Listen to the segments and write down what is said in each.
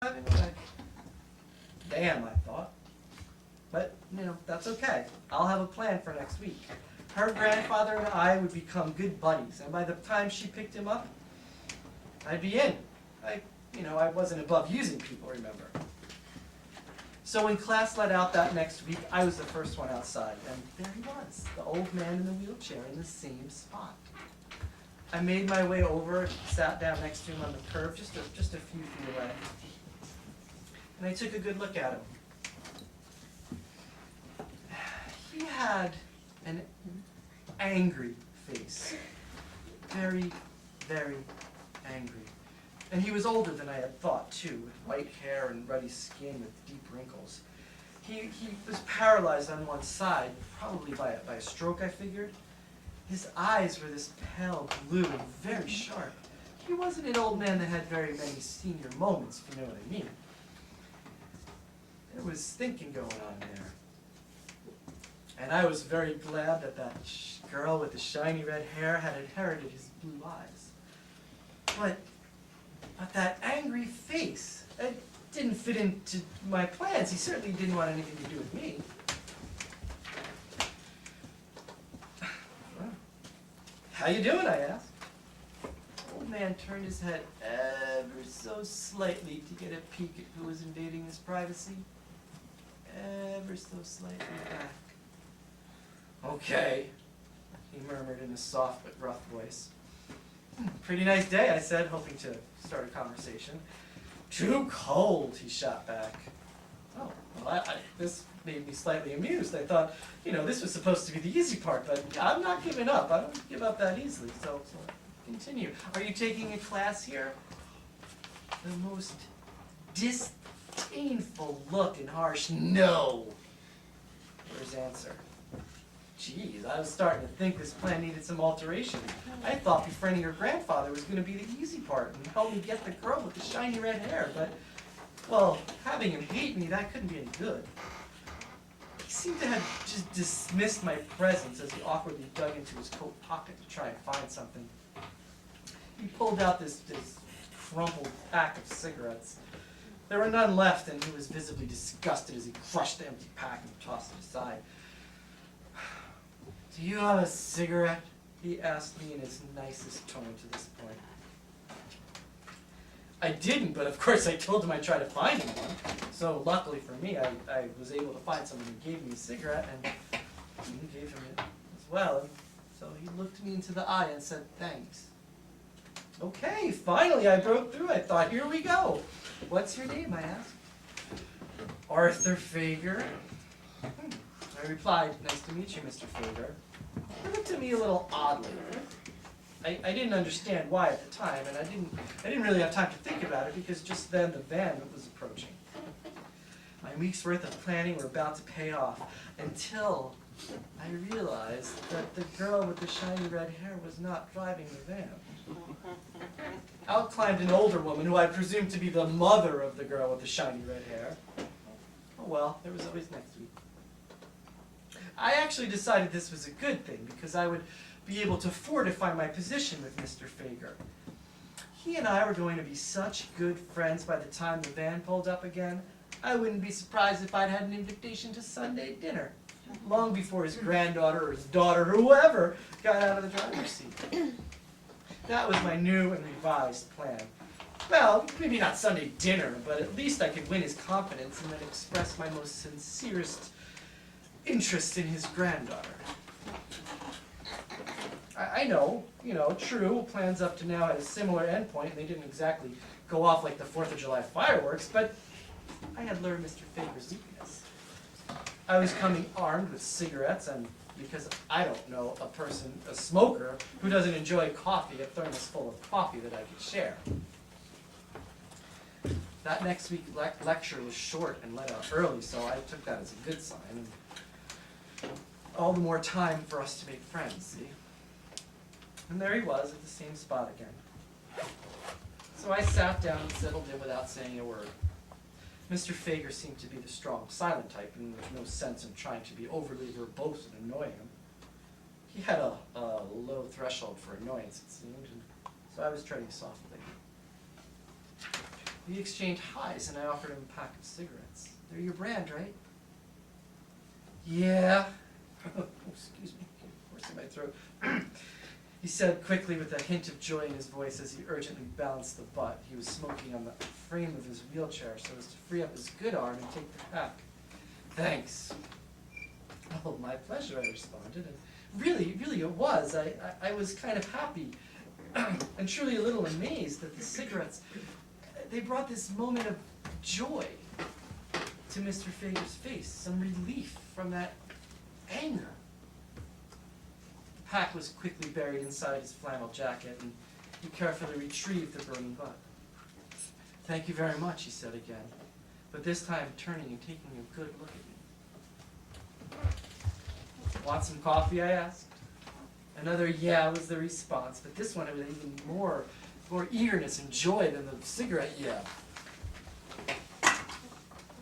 I mean, damn, I thought. But, that's okay. I'll have a plan for next week. Her grandfather and I would become good buddies, and by the time she picked him up, I'd be in. I wasn't above using people, remember. So when class let out that next week, I was the first one outside, and there he was, the old man in the wheelchair in the same spot. I made my way over, sat down next to him on the curb, just a few feet away, and I took a good look at him. He had an angry face, very, very angry. And he was older than I had thought, too, with white hair and ruddy skin with deep wrinkles. He was paralyzed on one side, probably by a stroke, I figured. His eyes were this pale blue and very sharp. He wasn't an old man that had very many senior moments, if you know what I mean. There was thinking going on there. And I was very glad that girl with the shiny red hair had inherited his blue eyes. But that angry face, it didn't fit into my plans. He certainly didn't want anything to do with me. Well, how you doing, I asked. The old man turned his head ever so slightly to get a peek at who was invading his privacy. Ever so slightly back. Okay, he murmured in a soft but rough voice. Pretty nice day, I said, hoping to start a conversation. Too cold, he shot back. Oh, well, this made me slightly amused. I thought, this was supposed to be the easy part, but I'm not giving up. I don't give up that easily, so continue. Are you taking a class here? The most disdainful look and harsh no for his answer. Geez, I was starting to think this plan needed some alteration. I thought befriending her grandfather was going to be the easy part and help me get the girl with the shiny red hair, but, well, having him hate me, that couldn't be any good. He seemed to have just dismissed my presence as he awkwardly dug into his coat pocket to try and find something. He pulled out this crumpled pack of cigarettes. There were none left, and he was visibly disgusted as he crushed the empty pack and tossed it aside. Do you have a cigarette? He asked me in his nicest tone to this point. I didn't, but of course I told him I'd try to find him one. So luckily for me, I was able to find someone who gave me a cigarette, and he gave him it as well. And so he looked me into the eye and said, thanks. Okay, finally I broke through. I thought, here we go. What's your name, I asked. Arthur Fager. I replied, nice to meet you, Mr. Fager. He looked at me a little oddly. I didn't understand why at the time, and I didn't really have time to think about it because just then the van was approaching. My week's worth of planning were about to pay off until I realized that the girl with the shiny red hair was not driving the van. Out climbed an older woman who I presumed to be the mother of the girl with the shiny red hair. Oh well, there was always next week. I actually decided this was a good thing because I would be able to fortify my position with Mr. Fager. He and I were going to be such good friends by the time the van pulled up again, I wouldn't be surprised if I'd had an invitation to Sunday dinner, long before his granddaughter or his daughter or whoever got out of the driver's seat. That was my new and revised plan. Well, maybe not Sunday dinner, but at least I could win his confidence and then express my most sincerest interest in his granddaughter. I know, true, plans up to now had a similar endpoint, and they didn't exactly go off like the 4th of July fireworks, but I had learned Mr. Fager's weakness. I was coming armed with cigarettes, and because I don't know a smoker, who doesn't enjoy coffee, a thermos full of coffee that I could share. That next week lecture was short and let out early, so I took that as a good sign. And all the more time for us to make friends, see? And there he was at the same spot again. So I sat down and settled in without saying a word. Mr. Fager seemed to be the strong, silent type, and there was no sense in trying to be overly verbose and annoy him. He had a low threshold for annoyance, it seemed, and so I was treading softly. We exchanged highs, and I offered him a pack of cigarettes. They're your brand, right? Yeah. Oh, excuse me, force in my throat. He said quickly with a hint of joy in his voice as he urgently balanced the butt he was smoking on the frame of his wheelchair so as to free up his good arm and take the pack. Thanks. Oh, my pleasure, I responded. And really it was. I was kind of happy and truly a little amazed that the cigarettes, they brought this moment of joy to Mr. Fager's face, some relief from that anger. The pack was quickly buried inside his flannel jacket, and he carefully retrieved the burning butt. Thank you very much, he said again, but this time turning and taking a good look at me. Want some coffee, I asked. Another yeah was the response, but this one with even more eagerness and joy than the cigarette yeah.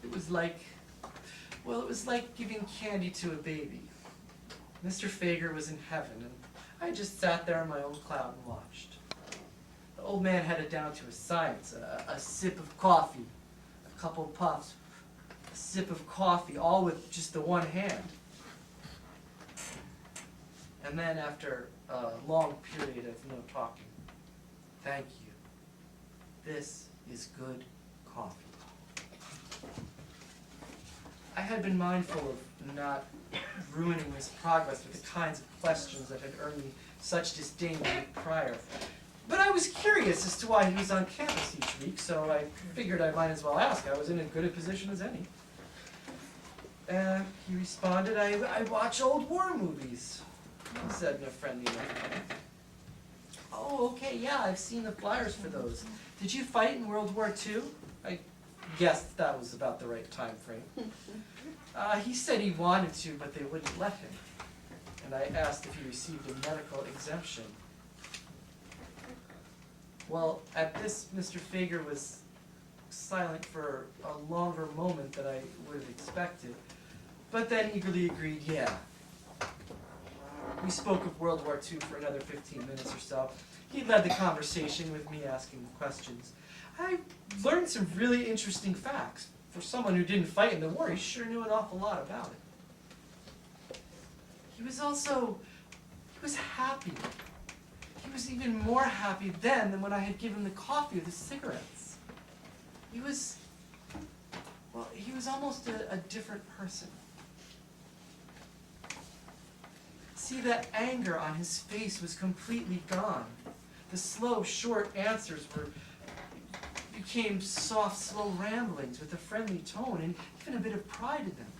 It was like giving candy to a baby. Mr. Fager was in heaven, and I just sat there in my own cloud and watched. The old man had it down to a science, a sip of coffee, a couple of puffs, a sip of coffee, all with just the one hand. And then after a long period of no talking, thank you. This is good coffee. I had been mindful of not ruining his progress with the kinds of questions that had earned me such disdain the week prior. But I was curious as to why he was on campus each week, so I figured I might as well ask. I was in as good a position as any. He responded, I watch old war movies, he said in a friendly way. Oh, okay, yeah, I've seen the flyers for those. Did you fight in World War II? I guessed that was about the right time frame. He said he wanted to, but they wouldn't let him. And I asked if he received a medical exemption. Well, at this, Mr. Fager was silent for a longer moment than I would have expected, but then eagerly agreed, yeah. We spoke of World War II for another 15 minutes or so. He led the conversation with me asking questions. I learned some really interesting facts. For someone who didn't fight in the war, he sure knew an awful lot about it. He was happy. He was even more happy then than when I had given him the coffee or the cigarettes. He was almost a different person. See, that anger on his face was completely gone. The slow, short answers became soft, slow ramblings with a friendly tone and even a bit of pride in them.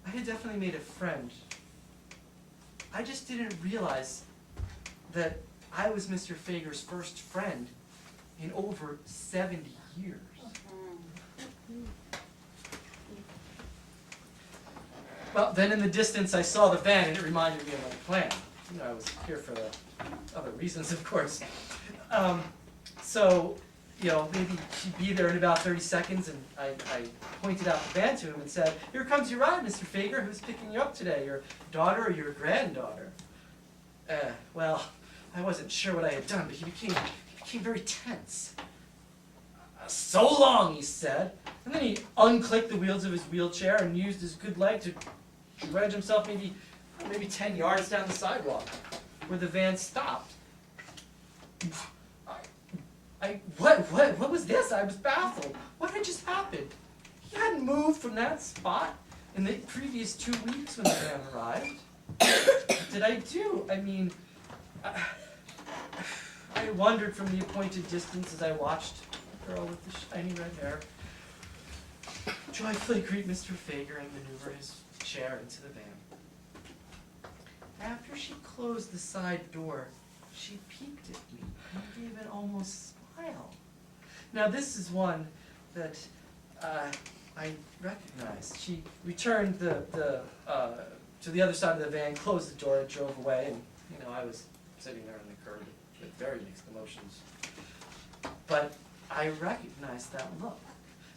I had definitely made a friend. I just didn't realize that I was Mr. Fager's first friend in over 70 years. Well, then in the distance I saw the van and it reminded me of my plan. You know, I was here for the other reasons, of course. So, you know, maybe she'd be there in about 30 seconds, and I pointed out the van to him and said, "Here comes your ride, Mr. Fager. Who's picking you up today, your daughter or your granddaughter?" Well, I wasn't sure what I had done, but he became very tense. "So long," he said, and then he unclicked the wheels of his wheelchair and used his good leg to dredge himself maybe 10 yards down the sidewalk, where the van stopped. What was this? I was baffled. What had just happened? He hadn't moved from that spot in the previous 2 weeks when the van arrived. What did I do? I mean, I wondered from the appointed distance as I watched the girl with the shiny red hair joyfully greet Mr. Fager and maneuver his chair into the van. After she closed the side door, she peeked at me and gave an almost smile. Now this is one that I recognized. She returned to the other side of the van, closed the door, and drove away. And you know, I was sitting there on the curb with very mixed emotions. But I recognized that look.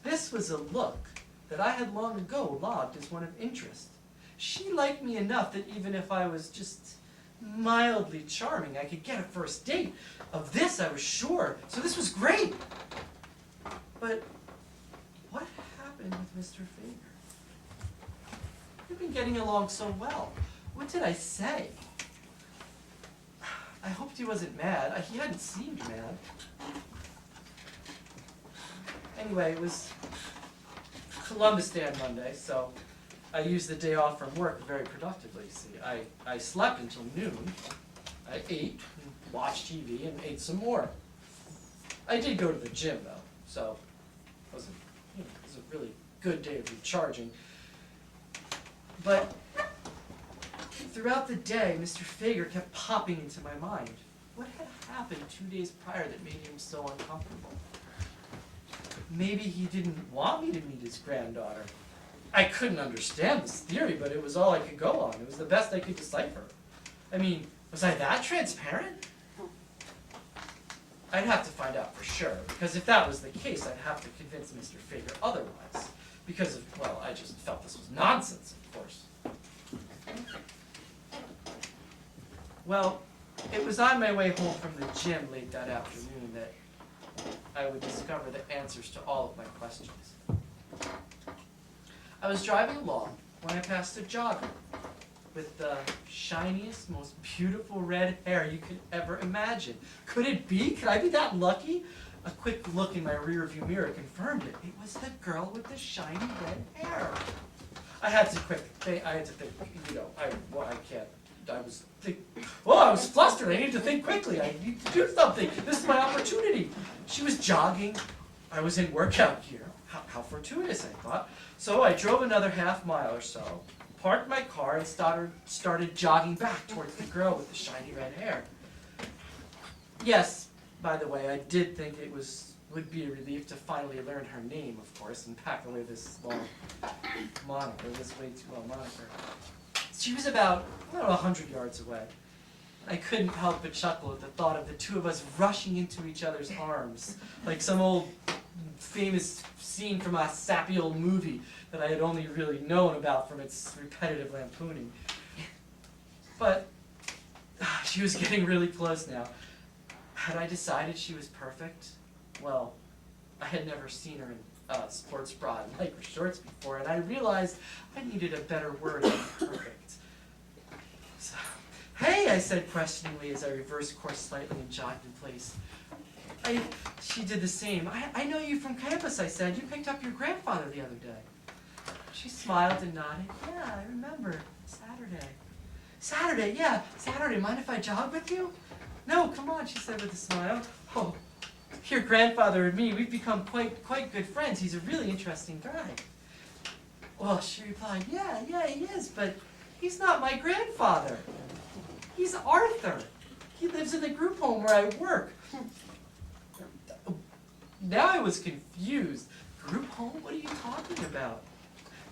This was a look that I had long ago logged as one of interest. She liked me enough that even if I was just mildly charming. I could get a first date. Of this, I was sure. So this was great. But what happened with Mr. Fager? We've been getting along so well. What did I say? I hoped he wasn't mad. He hadn't seemed mad. Anyway, it was Columbus Day on Monday, so I used the day off from work very productively. See, I slept until noon. I ate, and watched TV, and ate some more. I did go to the gym though, so it was a really good day of recharging. But throughout the day, Mr. Fager kept popping into my mind. What had happened 2 days prior that made him so uncomfortable? Maybe he didn't want me to meet his granddaughter. I couldn't understand this theory, but it was all I could go on. It was the best I could decipher. I mean, was I that transparent? I'd have to find out for sure, because if that was the case, I'd have to convince Mr. Fager otherwise. Because of, well, I just felt this was nonsense, of course. Well, it was on my way home from the gym late that afternoon that I would discover the answers to all of my questions. I was driving along when I passed a jogger with the shiniest, most beautiful red hair you could ever imagine. Could it be? Could I be that lucky? A quick look in my rearview mirror confirmed it. It was the girl with the shiny red hair. I had to think, you know, I was flustered. I needed to think quickly. I need to do something. This is my opportunity. She was jogging. I was in workout gear. How fortuitous, I thought. So I drove another half mile or so, parked my car, and started jogging back towards the girl with the shiny red hair. Yes, by the way, I did think it would be a relief to finally learn her name, of course, and pack away this long moniker, this way too long moniker. She was about, 100 yards away. I couldn't help but chuckle at the thought of the two of us rushing into each other's arms, like some old famous scene from a sappy old movie that I had only really known about from its repetitive lampooning. But she was getting really close now. Had I decided she was perfect? Well, I had never seen her in sports bra and lycra shorts before, and I realized I needed a better word than perfect. So, hey, I said questioningly as I reversed course slightly and jogged in place. She did the same. I know you from campus, I said. You picked up your grandfather the other day. She smiled and nodded. Yeah, I remember. Saturday. Saturday, yeah. Saturday. Mind if I jog with you? No, come on, she said with a smile. Oh, your grandfather and me, we've become quite good friends. He's a really interesting guy. Well, she replied, yeah, he is, but he's not my grandfather. He's Arthur. He lives in the group home where I work. Now I was confused. Group home? What are you talking about?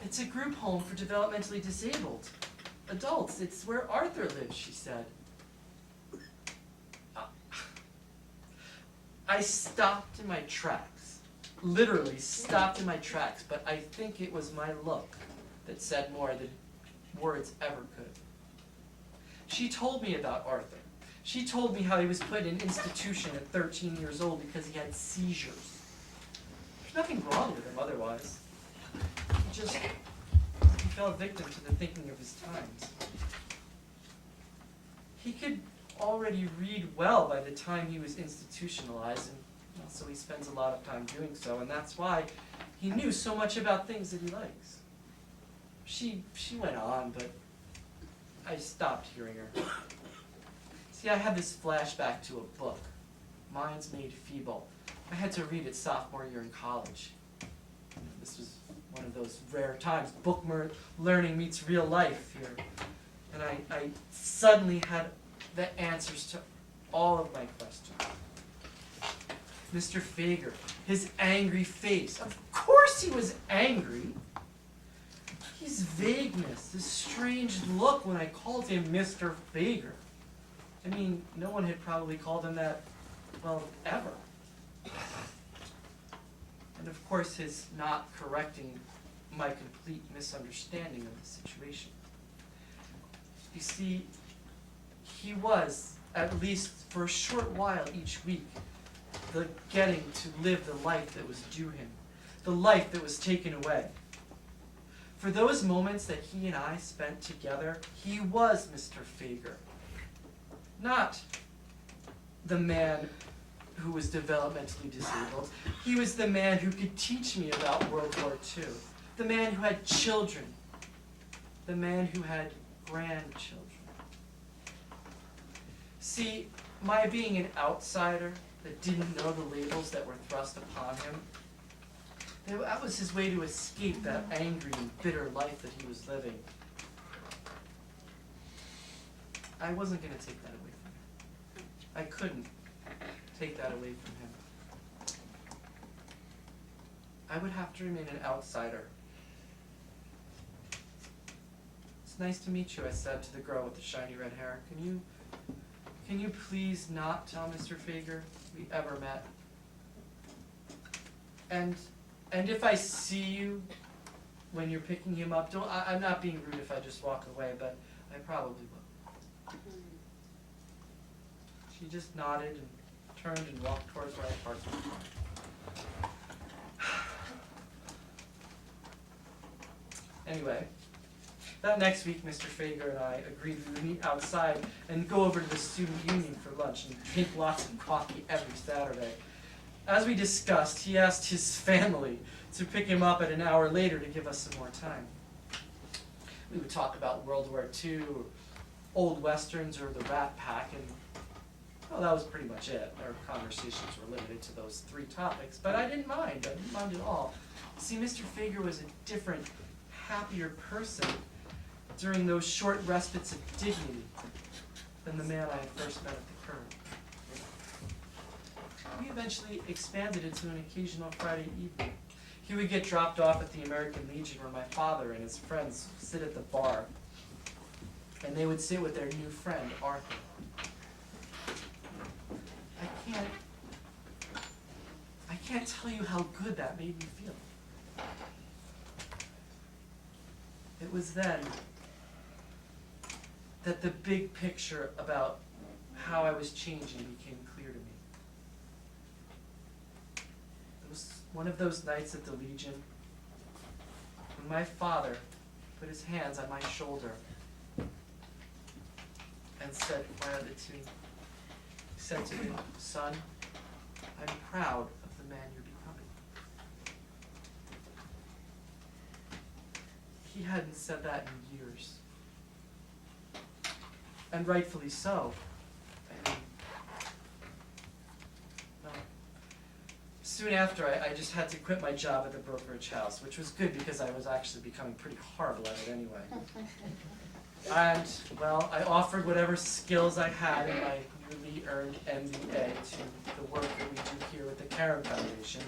It's a group home for developmentally disabled adults. It's where Arthur lives, she said. I stopped in my tracks. Literally stopped in my tracks, but I think it was my look that said more than words ever could. She told me about Arthur. She told me how he was put in an institution at 13 years old because he had seizures. There's nothing wrong with him otherwise. He fell victim to the thinking of his times. He could already read well by the time he was institutionalized, and so he spends a lot of time doing so, and that's why he knew so much about things that he likes. She went on, but I stopped hearing her. See, I had this flashback to a book, Minds Made Feeble. I had to read it sophomore year in college. This was one of those rare times, book learning meets real life here. And I suddenly had the answers to all of my questions. Mr. Fager, his angry face. Of course he was angry. His vagueness, this strange look when I called him Mr. Fager. I mean, no one had probably called him that, well, ever. And of course his not correcting my complete misunderstanding of the situation. You see, he was, at least for a short while each week, the getting to live the life that was due him, the life that was taken away. For those moments that he and I spent together, he was Mr. Fager. Not the man who was developmentally disabled. He was the man who could teach me about World War II. The man who had children. The man who had grandchildren. See, my being an outsider that didn't know the labels that were thrust upon him, that was his way to escape that angry and bitter life that he was living. I wasn't going to take that away from him. I couldn't take that away from him. I would have to remain an outsider. It's nice to meet you, I said to the girl with the shiny red hair. Can you please not tell Mr. Fager we ever met? And if I see you when you're picking him up, I'm not being rude if I just walk away, but I probably will. She just nodded and turned and walked towards where I parked my car. Anyway, that next week, Mr. Fager and I agreed we would meet outside and go over to the student union for lunch and drink lots of coffee every Saturday. As we discussed, he asked his family to pick him up at an hour later to give us some more time. We would talk about World War II, or old westerns, or the Rat Pack, and well, that was pretty much it. Our conversations were limited to those three topics, but I didn't mind. I didn't mind at all. See, Mr. Fager was a different, happier person during those short respites of dignity than the man I had first met at the curb. We eventually expanded into an occasional Friday evening. He would get dropped off at the American Legion where my father and his friends sit at the bar, and they would sit with their new friend, Arthur. I can't tell you how good that made me feel. It was then that the big picture about how I was changing became clear to me. It was one of those nights at the Legion when my father put his hands on my shoulder and said quietly to me, he said to me, "Son, I'm proud of the man you're becoming." He hadn't said that in years. And rightfully so. I mean, well, soon after, I just had to quit my job at the brokerage house, which was good because I was actually becoming pretty horrible at it anyway. And, well, I offered whatever skills I had in my newly earned MBA to the work that we do here with the Keller Foundation.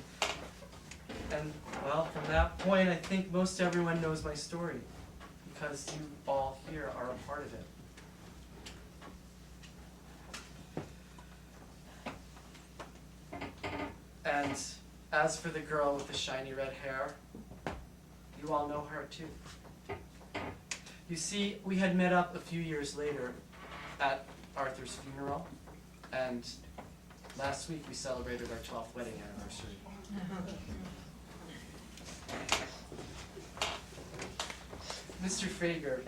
And, well, from that point, I think most everyone knows my story, because you all here are a part of it. And as for the girl with the shiny red hair, you all know her too. You see, we had met up a few years later at Arthur's funeral, and last week we celebrated our 12th wedding anniversary. Mr. Fager